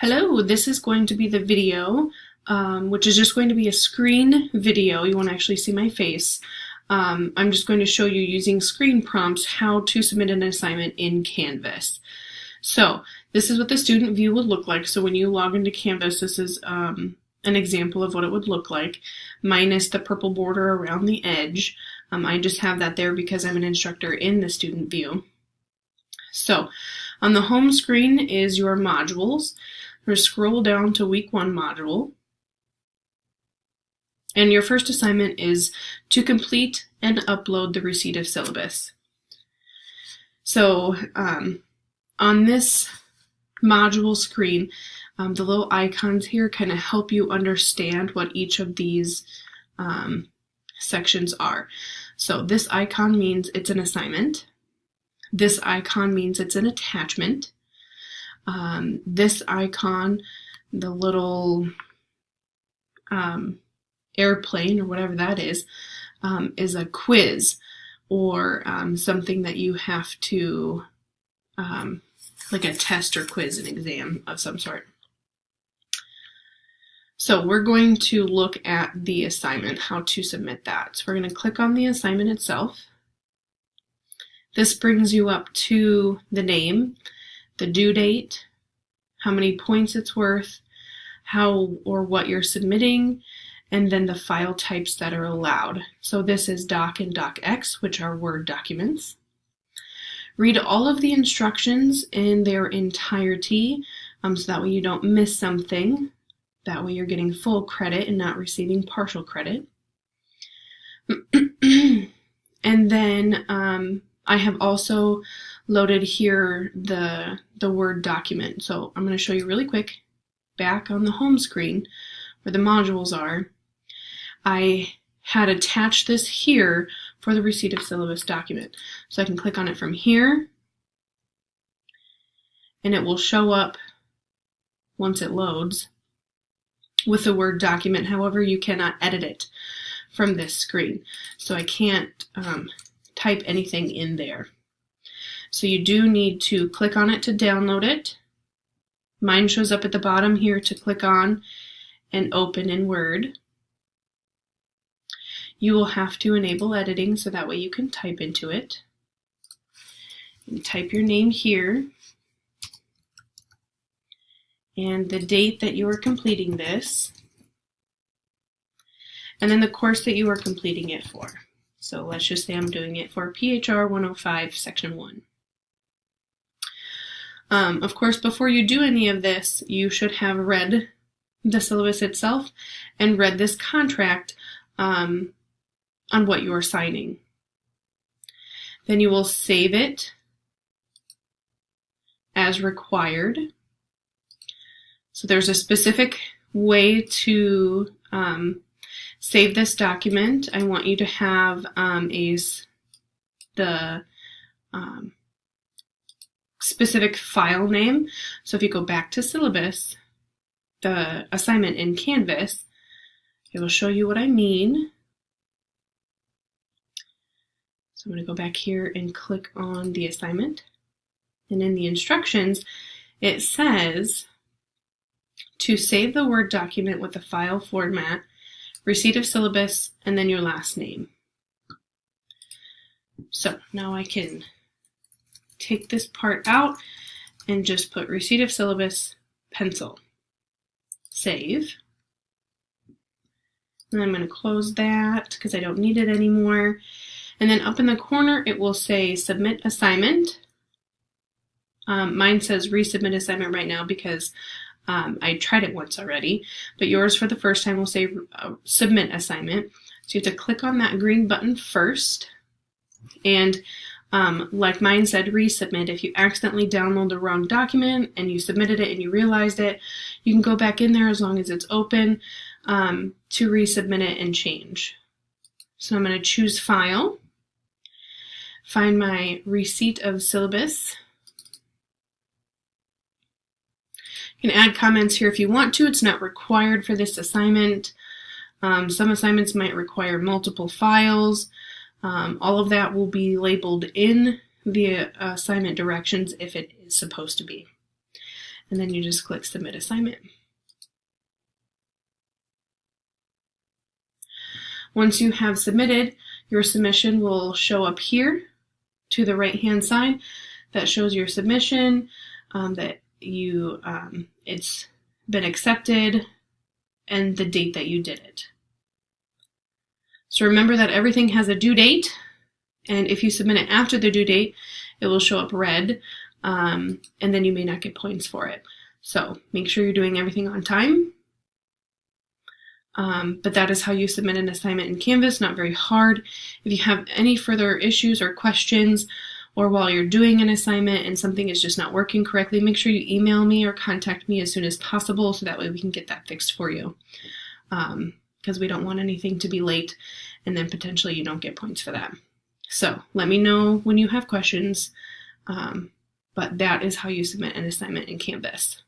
Hello, this is going to be the video, which is just going to be a screen video. You won't actually see my face. I'm just going to show you using screen prompts how to submit an assignment in Canvas. So this is what the student view would look like. So when you log into Canvas, this is an example of what it would look like, minus the purple border around the edge. I just have that there because I'm an instructor in the student view. So on the home screen is your modules. We're going to scroll down to week 1 module. And your first assignment is to complete and upload the receipt of syllabus. So on this module screen, the little icons here kind of help you understand what each of these sections are. So this icon means it's an assignment. This icon means it's an attachment. This icon, the little airplane or whatever that is a quiz or something that you have to, like a test or quiz, an exam of some sort. So we're going to look at the assignment, how to submit that. So we're going to click on the assignment itself. This brings you up to the name, the due date, how many points it's worth, how or what you're submitting, and then the file types that are allowed. So this is Doc and DocX, which are Word documents. Read all of the instructions in their entirety, so that way you don't miss something. That way you're getting full credit and not receiving partial credit. And then I have also loaded here the Word document. So I'm going to show you really quick. Back on the home screen where the modules are, I had attached this here for the receipt of syllabus document. So I can click on it from here and it will show up once it loads with the Word document. However, you cannot edit it from this screen. So I can't type anything in there. So you do need to click on it to download it. Mine shows up at the bottom here to click on and open in Word. You will have to enable editing so that way you can type into it. And type your name here and the date that you are completing this, and then the course that you are completing it for. So let's just say I'm doing it for PHR 105 Section 1. Of course, before you do any of this, you should have read the syllabus itself and read this contract on what you are signing. Then you will save it as required. So there's a specific way to save this document. I want you to have the specific file name. So if you go back to syllabus, the assignment in Canvas, it will show you what I mean. So I'm going to go back here and click on the assignment. And in the instructions, it says to save the Word document with the file format, receipt of syllabus, and then your last name. So now I can take this part out and just put receipt of syllabus, pencil, save. And I'm going to close that because I don't need it anymore. And then up in the corner, it will say submit assignment. Mine says resubmit assignment right now because I tried it once already, but yours for the first time will say submit assignment. So you have to click on that green button first. And like mine said, resubmit. If you accidentally download the wrong document and you submitted it and you realized it, you can go back in there as long as it's open to resubmit it and change. So I'm going to choose File, find my receipt of syllabus. You can add comments here if you want to. It's not required for this assignment. Some assignments might require multiple files. All of that will be labeled in the assignment directions if it is supposed to be. and then you just click Submit Assignment. Once you have submitted, your submission will show up here to the right-hand side. That shows your submission, that it's been accepted, and the date that you did it. So remember that everything has a due date, and if you submit it after the due date, it will show up red, and then you may not get points for it. So make sure you're doing everything on time. But that is how you submit an assignment in Canvas, not very hard. If you have any further issues or questions, or while you're doing an assignment and something is just not working correctly, make sure you email me or contact me as soon as possible so that way we can get that fixed for you. Because we don't want anything to be late and then potentially you don't get points for that. So let me know when you have questions, but that is how you submit an assignment in Canvas.